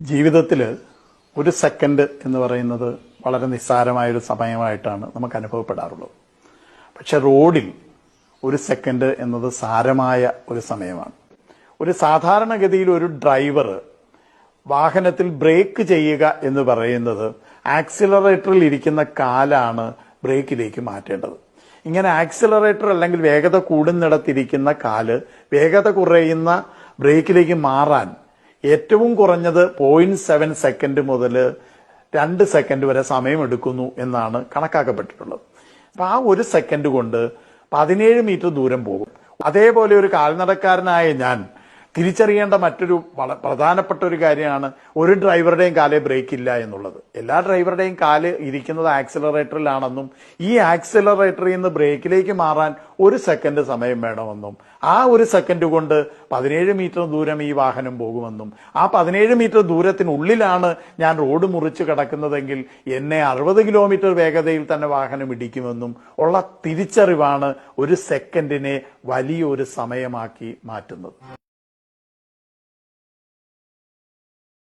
ജീവിതത്തിൽ ഒരു സെക്കൻഡ് എന്ന് പറയുന്നത് വളരെ നിസ്സാരമായൊരു സമയമായിട്ടാണ് നമുക്ക് അനുഭവപ്പെടാറുള്ളത്. പക്ഷെ റോഡിൽ ഒരു സെക്കൻഡ് എന്നത് സാരമായ ഒരു സമയമാണ്. ഒരു സാധാരണഗതിയിൽ ഒരു ഡ്രൈവർ വാഹനത്തിൽ ബ്രേക്ക് ചെയ്യുക എന്ന് പറയുന്നത് ആക്സിലറേറ്ററിൽ ഇരിക്കുന്ന കാലാണ് ബ്രേക്കിലേക്ക് മാറ്റേണ്ടത്. ഇങ്ങനെ ആക്സിലറേറ്റർ അല്ലെങ്കിൽ വേഗത കൂടുന്നിടത്തിരിക്കുന്ന കാല് വേഗത കുറയുന്ന ബ്രേക്കിലേക്ക് മാറാൻ ഏറ്റവും കുറഞ്ഞത് 0.7 സെക്കൻഡ് മുതൽ 2 സെക്കൻഡ് വരെ സമയമെടുക്കുന്നു എന്നാണ് കണക്കാക്കപ്പെട്ടിട്ടുള്ളത്. അപ്പൊ ആ ഒരു സെക്കൻഡ് കൊണ്ട് 17 മീറ്റർ ദൂരം പോകും. അതേപോലെ ഒരു കാൽനടക്കാരനായ ഞാൻ തിരിച്ചറിയേണ്ട മറ്റൊരു പ്രധാനപ്പെട്ട ഒരു കാര്യമാണ് ഒരു ഡ്രൈവറുടെയും കാലേ ബ്രേക്ക് ഇല്ല എന്നുള്ളത്. എല്ലാ ഡ്രൈവറുടെയും കാല് ഇരിക്കുന്നത് ആക്സിലറേറ്ററിലാണെന്നും ഈ ആക്സിലറേറ്ററിൽ നിന്ന് ബ്രേക്കിലേക്ക് മാറാൻ ഒരു സെക്കൻഡ് സമയം വേണമെന്നും ആ ഒരു സെക്കൻഡ് കൊണ്ട് 17 മീറ്റർ ദൂരം ഈ വാഹനം പോകുമെന്നും ആ 17 മീറ്റർ ദൂരത്തിനുള്ളിലാണ് ഞാൻ റോഡ് മുറിച്ച് കിടക്കുന്നതെങ്കിൽ എന്നെ 60 കിലോമീറ്റർ വേഗതയിൽ തന്നെ വാഹനം ഇടിക്കുമെന്നും ഉള്ള തിരിച്ചറിവാണ് ഒരു സെക്കൻഡിനെ വലിയൊരു സമയമാക്കി മാറ്റുന്നത്.